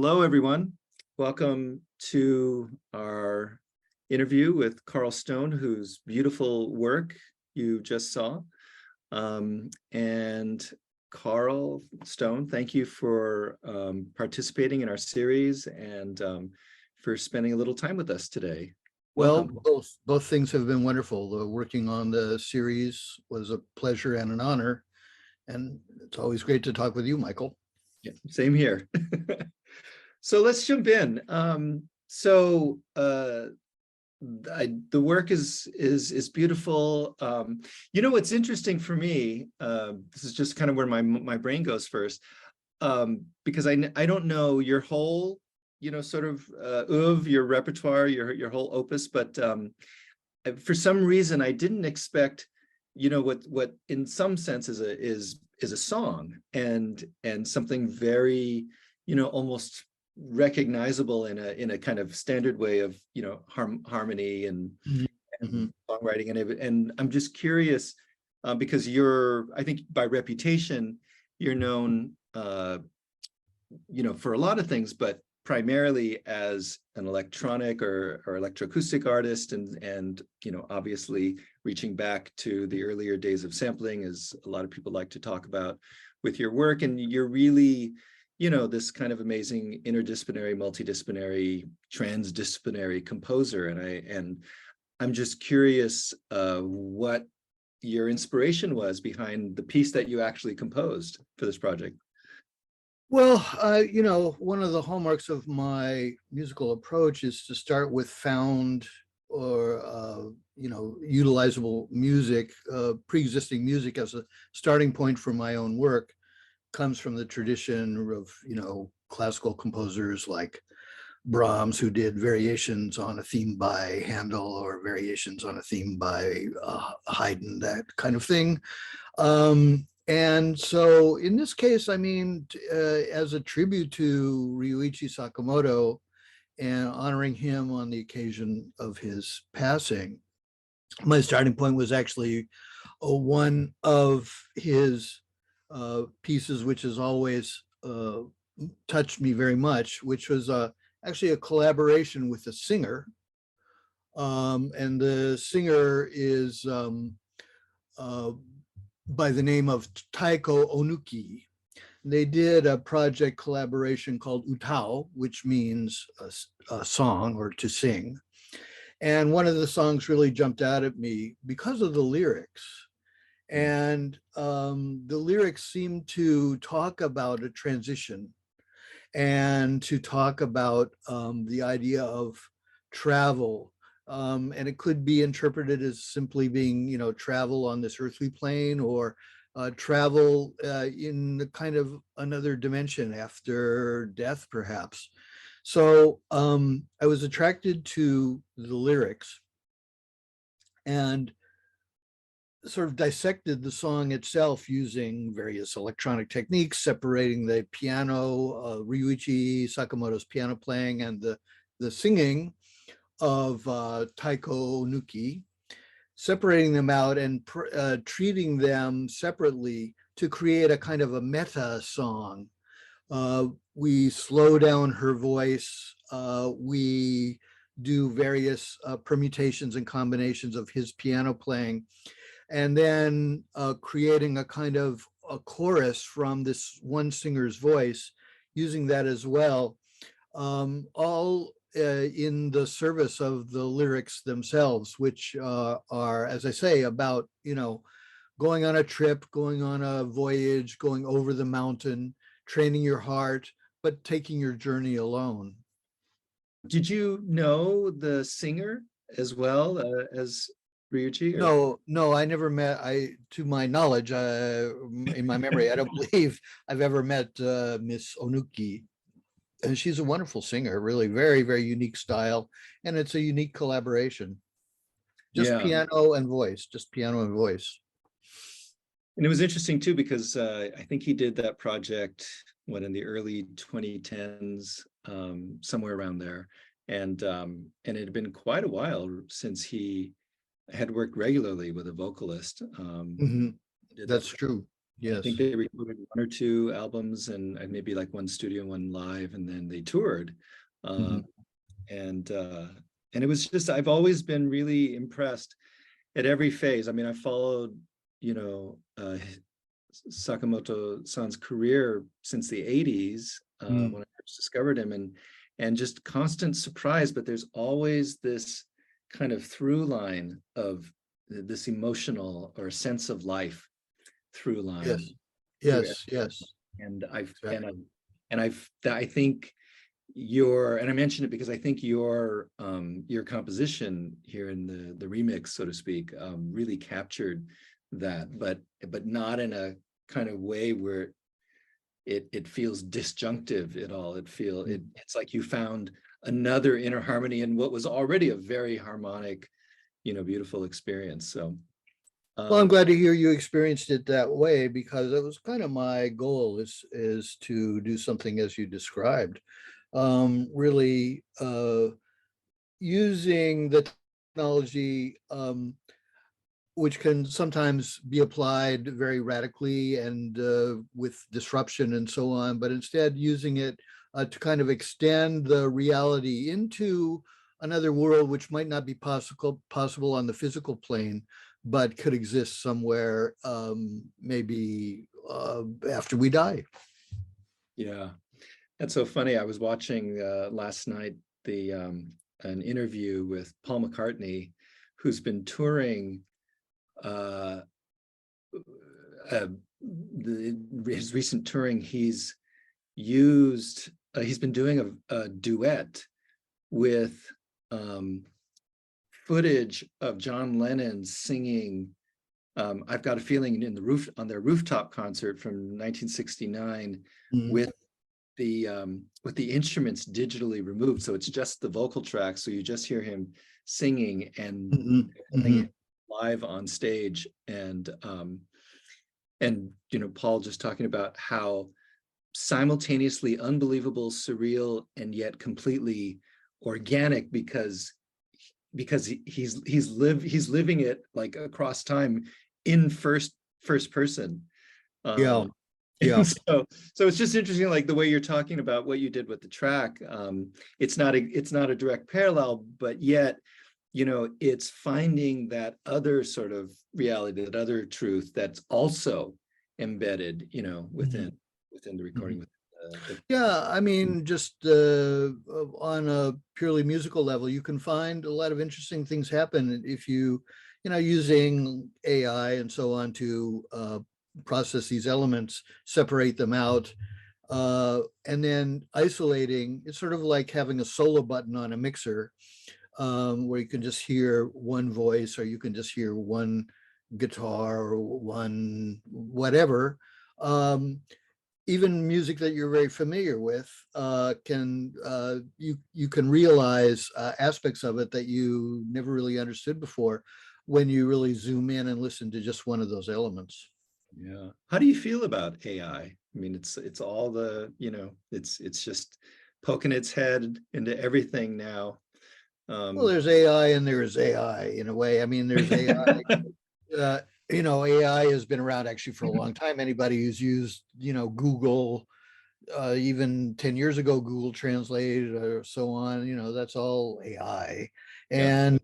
Hello, everyone. Welcome to our interview with Carl Stone, whose beautiful work you just saw. And Carl Stone, thank you for participating in our series and for spending a little time with us today. Welcome. Well, both things have been wonderful. Working on the series was a pleasure and an honor, and it's always great to talk with you, Michael. Yeah, same here. So let's jump in. The work is beautiful. You know what's interesting for me? This is just kind of where my brain goes first, because I don't know your whole, sort of your repertoire, your whole opus, but for some reason I didn't expect, what in some sense is a song and something very, almost recognizable in a kind of standard way of harmony and songwriting and I'm just curious because I think by reputation you're known for a lot of things, but primarily as an electronic or electroacoustic artist and obviously reaching back to the earlier days of sampling, as a lot of people like to talk about with your work. And you're really this kind of amazing interdisciplinary, multidisciplinary, transdisciplinary composer. And I'm just curious what your inspiration was behind the piece that you actually composed for this project. Well, one of the hallmarks of my musical approach is to start with found or, utilizable music, pre-existing music as a starting point for my own work. Comes from the tradition of, classical composers like Brahms, who did variations on a theme by Handel or variations on a theme by Haydn, that kind of thing. And so in this case, as a tribute to Ryuichi Sakamoto and honoring him on the occasion of his passing, my starting point was actually one of his pieces, which has always touched me very much, which was actually a collaboration with a singer. And the singer is by the name of Taeko Ohnuki. They did a project collaboration called Utao, which means a song or to sing. And one of the songs really jumped out at me because of the lyrics. And the lyrics seem to talk about a transition and to talk about the idea of travel. And it could be interpreted as simply being, travel on this earthly plane or travel in the kind of another dimension after death, perhaps. So I was attracted to the lyrics and sort of dissected the song itself using various electronic techniques, separating the piano, Ryuichi Sakamoto's piano playing, and the singing of Taeko Ohnuki, separating them out and treating them separately to create a kind of a meta song. We slow down her voice. We do various permutations and combinations of his piano playing, and then creating a kind of a chorus from this one singer's voice, using that as well, all in the service of the lyrics themselves, which are, as I say, about, going on a trip, going on a voyage, going over the mountain, training your heart, but taking your journey alone. Did you know the singer as well as Ryuichi? No, I never met. To my knowledge, in my memory, I don't believe I've ever met Miss Ohnuki. And she's a wonderful singer, really very, very unique style. And it's a unique collaboration. Just piano and voice, just piano and voice. And it was interesting too, because I think he did that project in the early 2010s, somewhere around there. And it had been quite a while since he had worked regularly with a vocalist. That's true. I think Yes. they recorded 1 or 2 albums and maybe like one studio, one live, and then they toured. Mhm. Um, and and it was just, I've always been really impressed at every phase. I mean, I followed, you know, Sakamoto-san's career since the 80s, Mm. when I first discovered him, and just constant surprise, but there's always this kind of through line of this emotional or sense of life through line Yes. through Yes. Yes. and I've and I Exactly. and I think and I mention it because I think your composition here in the remix, so to speak, really captured that, but not in a kind of way where it feels disjunctive at all. Mm. It's like you found another inner harmony in what was already a very harmonic, beautiful experience. So Well, I'm um glad to hear you experienced it that way because it was kind of my goal is to do something as you described. Really using the technology which can sometimes be applied very radically and with disruption and so on, but instead using it to kind of extend the reality into another world which might not be possible on the physical plane, but could exist somewhere, maybe after we die. yeah, that's so funny. I was watching last night the an interview with Paul McCartney, who's been touring uh, uh, his recent touring. He's been doing a duet with um, footage of John Lennon singing I've Got a Feeling on their rooftop concert from 1969 Mhm. with the instruments digitally removed. So it's just the vocal track. So you just hear him singing and Mhm. recording Mhm. it live on stage. And Paul just talking about how simultaneously unbelievable, surreal, and yet completely organic because he's living it like across time in first person. Yeah, Um, yeah. and so it's just interesting, like the way you're talking about what you did with the track. It's not a direct parallel, but yet, it's finding that other sort of reality, that other truth that's also embedded, Mhm. within the recording. Mhm. With Yeah, I mean, just on a purely musical level, you can find a lot of interesting things happen if using AI and so on to process these elements, separate them out, and then isolating. It's sort of like having a solo button on a mixer, where you can just hear one voice or you can just hear one guitar or one whatever. Um, Even music that you're very familiar with can you can realize aspects of it that you never really understood before when you really zoom in and listen to just one of those elements. Yeah. How do you feel about AI? I mean, it's all it's just poking its head into everything now. Well, Um, there's AI and there's AI in a way. I mean, there's AI. AI has been around actually for a long time. Anybody who's used, Google, even 10 years ago, Google Translate or so on, that's all AI. yeah. And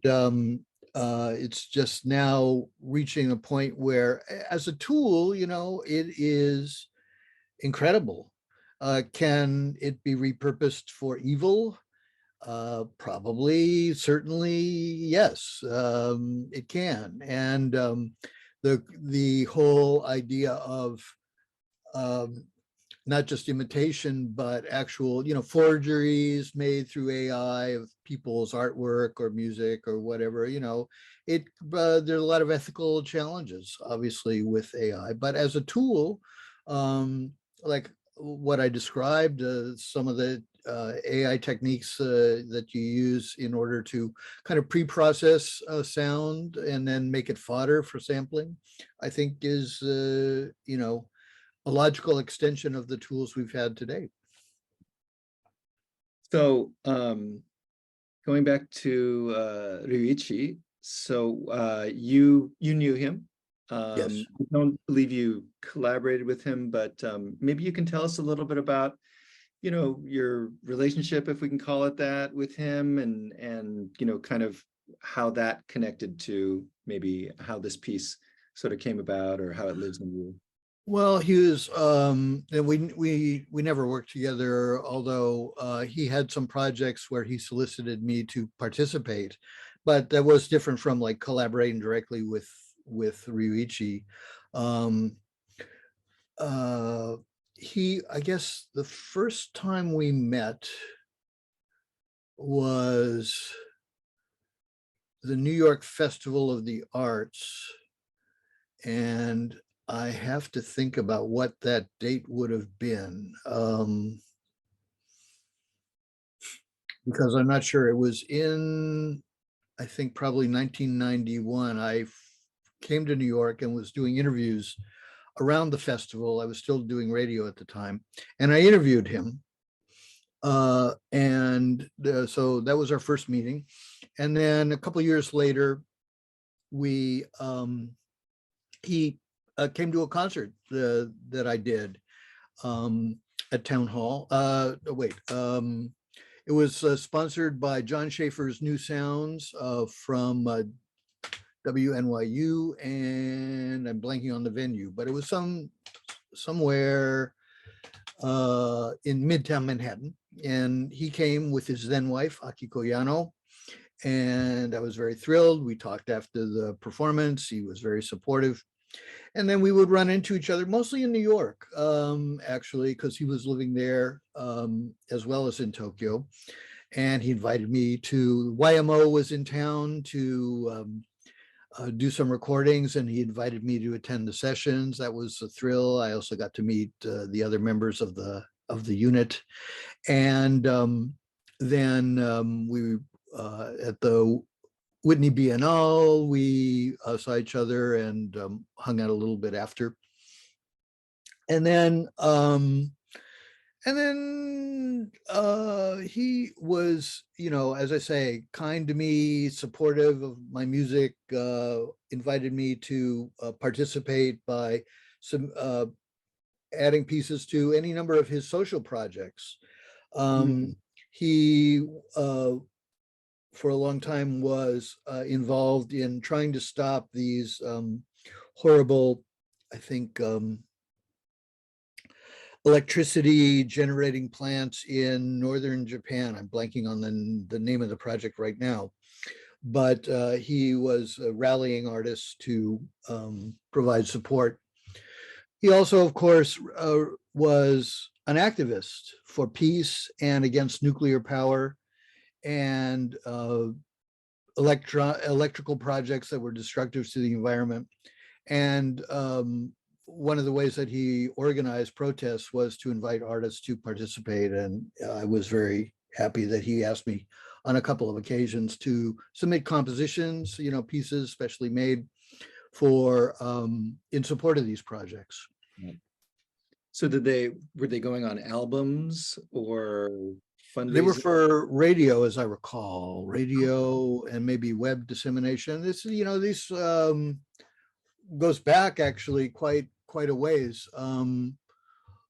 it's just now reaching a point where, as a tool, it is incredible. Can it be repurposed for evil? Probably, certainly, yes, it can. And the whole idea of um, not just imitation, but actual, forgeries made through AI of people's artwork or music or whatever, it there's a lot of ethical challenges, obviously, with AI. But as a tool, like what I described, some of the AI techniques that you use in order to kind of pre-process sound and then make it fodder for sampling, I think is, a logical extension of the tools we've had today. So going back to Ryuichi, so you knew him. Yes. I don't believe you collaborated with him, but maybe you can tell us a little bit about, your relationship, if we can call it that, with him, and kind of how that connected to maybe how this piece sort of came about, or how it lives in you. Well, he was, and we never worked together, although he had some projects where he solicited me to participate, but that was different from like collaborating directly with Ryuichi. Um, I guess the first time we met was the New York Festival of the Arts, and I have to think about what that date would have been, because I'm not sure. It was in, I think, probably 1991. I came to New York and was doing interviews around the festival. I was still doing radio at the time, and I interviewed him. So that was our first meeting. And then a couple of years later, he came to a concert that I did at Town Hall. It was sponsored by John Schaefer's New Sounds from WNYU, and I'm blanking on the venue, but it was somewhere in Midtown Manhattan. And he came with his then wife, Akiko Yano, and I was very thrilled. We talked after the performance. He was very supportive. And then we would run into each other, mostly in New York, actually, because he was living there as well as in Tokyo. And he invited me to, YMO was in town to do some recordings, and he invited me to attend the sessions. That was a thrill. I also got to meet the other members of the unit. And then we, at the Whitney Biennale, we saw each other and hung out a little bit after. And then he was, as I say, kind to me, supportive of my music, invited me to participate by some adding pieces to any number of his social projects. He for a long time was involved in trying to stop these horrible, I think, electricity generating plants in northern Japan. I'm blanking on the name of the project right now, but he was rallying artists to provide support. He also, of course, was an activist for peace and against nuclear power, and electrical projects that were destructive to the environment. And one of the ways that he organized protests was to invite artists to participate. And I was very happy that he asked me on a couple of occasions to submit compositions, pieces specially made for in support of these projects. So were they going on albums or fundraising? They were for radio, as I recall, radio and maybe web dissemination. This goes back actually quite a ways.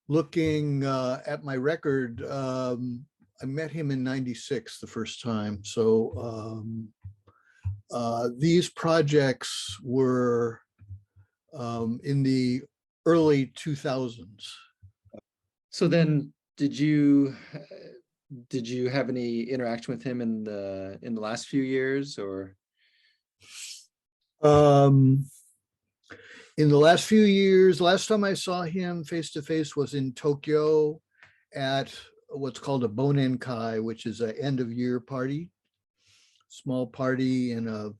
Looking at my record, I met him in '96 the first time. So these projects were in the early 2000s. So then did you have any interaction with him in the last few years, or? In the last few years, last time I saw him face to face was in Tokyo at what's called a Bonenkai, which is an end of year party, small party in a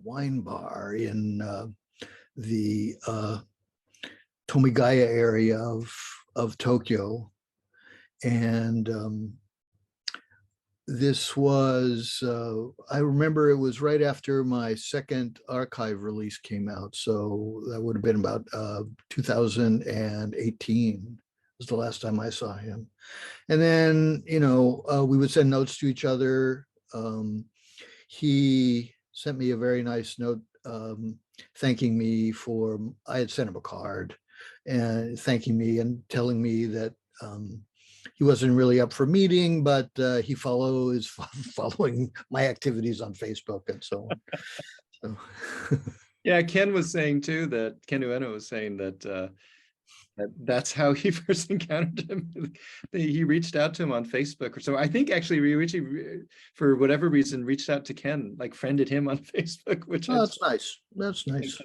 wine bar in the Tomigaya area of Tokyo. And this was, I remember it was right after my second archive release came out. So that would have been about 2018 was the last time I saw him. And then, we would send notes to each other. He sent me a very nice note thanking me for, I had sent him a card and thanking me and telling me that he wasn't really up for meeting, but he is following my activities on Facebook and so on. So. Yeah, Ken was saying too that Ken Ueno was saying that that's how he first encountered him. He reached out to him on Facebook or so. I think actually Ryuichi, for whatever reason, reached out to Ken, like friended him on Facebook, which Oh, that's nice. That's nice.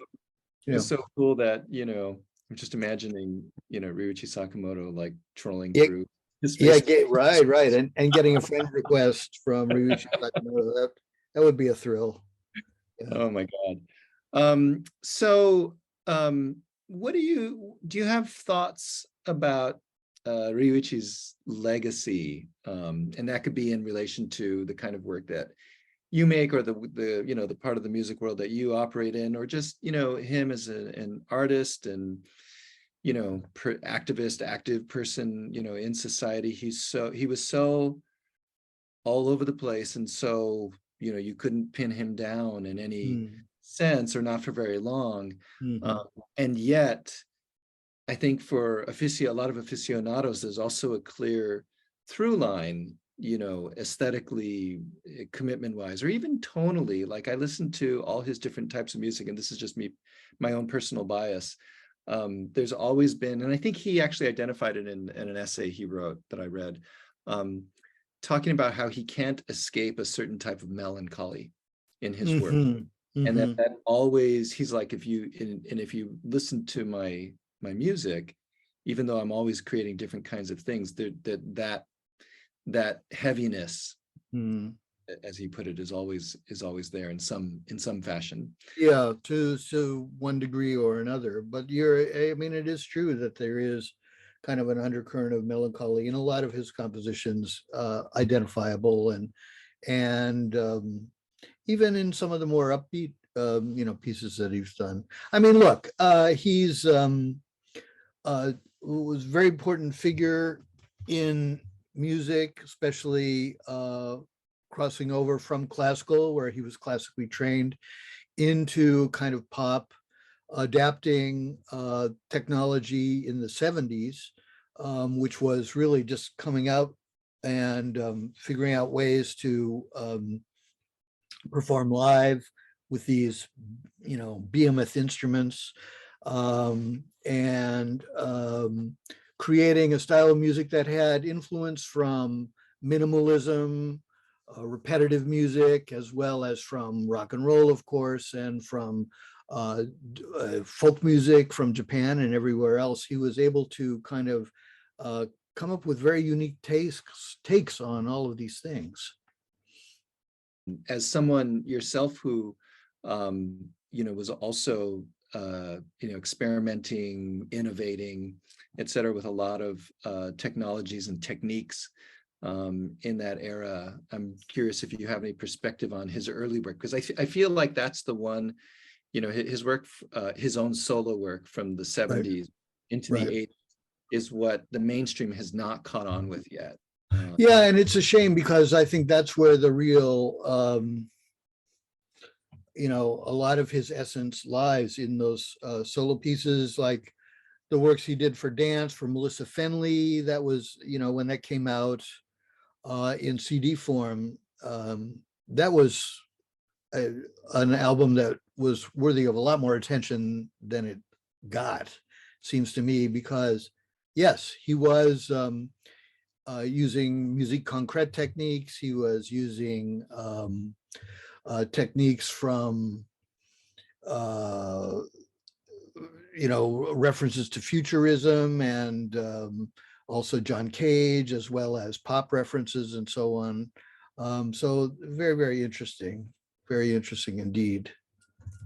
it was so cool that, I'm just imagining, Ryuichi Sakamoto like trolling Yeah, through his yeah, Facebook. right. And getting a friend request from Ryuichi Sakamoto, that would be a thrill. Yeah. Oh my God. So what do you have thoughts about Ryuichi's legacy? And that could be in relation to the kind of work that you make, or the part of the music world that you operate in, or just, him as an artist and, active person, in society. He was so all over the place. And so, you couldn't pin him down in any sense, or not for very long. And yet, I think for a lot of aficionados, there's also a clear through line, aesthetically, commitment wise, or even tonally. Like I listened to all his different types of music, and this is just my own personal bias. There's always been, and I think he actually identified it in an essay he wrote that I read, talking about how he can't escape a certain type of melancholy in his work. And that always, he's like, if you listen to my music, even though I'm always creating different kinds of things, that heaviness, as he put it, is always there in some fashion. Yeah, to one degree or another. But it is true that there is kind of an undercurrent of melancholy in a lot of his compositions, identifiable, and even in some of the more upbeat pieces that he's done. I mean, look, he's was a very important figure in music, especially crossing over from classical, where he was classically trained, into kind of pop, adapting technology in the 70s, which was really just coming out and figuring out ways to perform live with these, behemoth instruments, and creating a style of music that had influence from minimalism, repetitive music, as well as from rock and roll, of course, and from folk music from Japan and everywhere else. He was able to kind of come up with very unique takes on all of these things. As someone yourself who, was also, experimenting, innovating, et cetera, with a lot of technologies and techniques in that era, I'm curious if you have any perspective on his early work, because I feel like that's the one, his work, his own solo work from the 70s into the 80s is what the mainstream has not caught on with yet. Yeah, and it's a shame, because I think that's where the real, a lot of his essence lies in those solo pieces, like the works he did for dance for Melissa Fenley. That was, when that came out in CD form, that was an album that was worthy of a lot more attention than it got, seems to me, because yes, he was using musique concrète techniques. He was using techniques from references to futurism, and also John Cage, as well as pop references and so on. So very, very interesting indeed.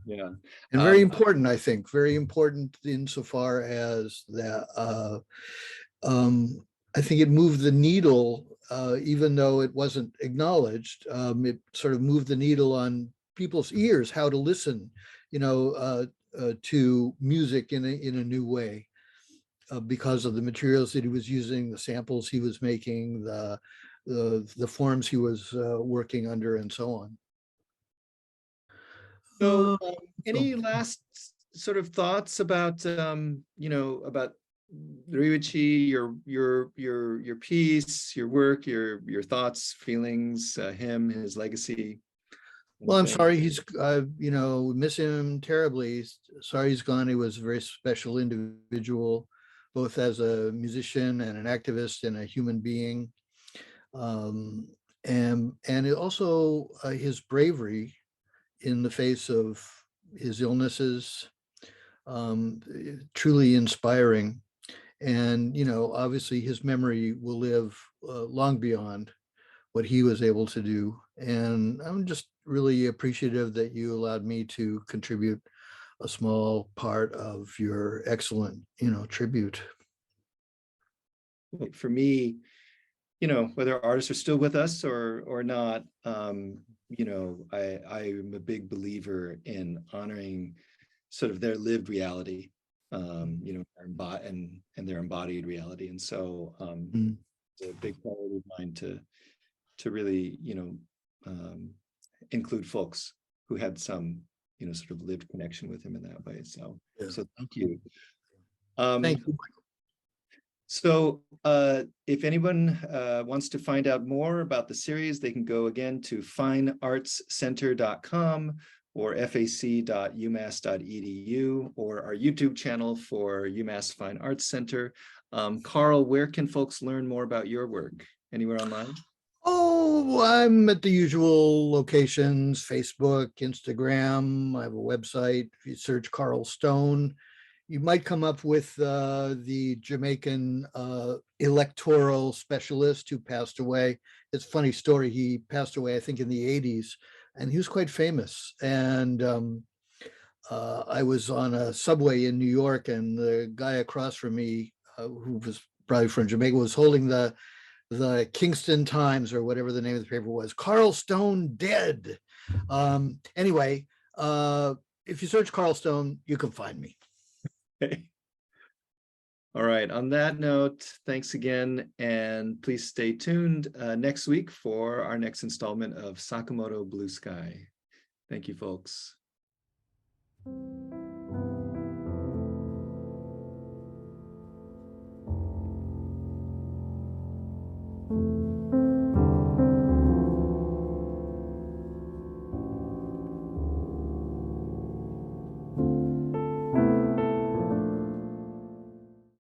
Yeah. And very important, I think, very important insofar as that I think it moved the needle, even though it wasn't acknowledged. It sort of moved the needle on people's ears, how to listen, to music in a new way, because of the materials that he was using, the samples he was making, the forms he was working under, and so on. So, So any last sort of thoughts about, about Ryuichi, your piece, your work, your thoughts, feelings, him, his legacy, well, I'm anything? sorry he's, we miss him terribly. Sorry he's gone. He was a very special individual, both as a musician and an activist and a human being. Um, and also his bravery in the face of his illnesses, truly inspiring. And, obviously his memory will live long beyond what he was able to do. And I'm just really appreciative that you allowed me to contribute a small part of your excellent, tribute. For me, whether artists are still with us or not, I'm a big believer in honoring sort of their lived reality, and their embodied reality. And so Mm. it's a big priority of mine to really, include folks who had some, sort of lived connection with him in that way. So, Yeah. so thank you. Thank you. So if anyone wants to find out more about the series, they can go again to fineartscenter.com or fac.umass.edu or our YouTube channel for UMass Fine Arts Center. Carl, where can folks learn more about your work? Anywhere online? Oh, I'm at the usual locations, Facebook, Instagram. I have a website. If you search Carl Stone, you might come up with the Jamaican electoral specialist who passed away. It's a funny story. He passed away, I think, in the 80s, and he was quite famous. And I was on a subway in New York, and the guy across from me, who was probably from Jamaica, was holding the Kingston Times or whatever the name of the paper was. Carl Stone dead. Anyway, if you search Carl Stone, you can find me. Okay. All right. On that note, thanks again. And please stay tuned next week for our next installment of Sakamoto Blue Sky. Thank you, folks.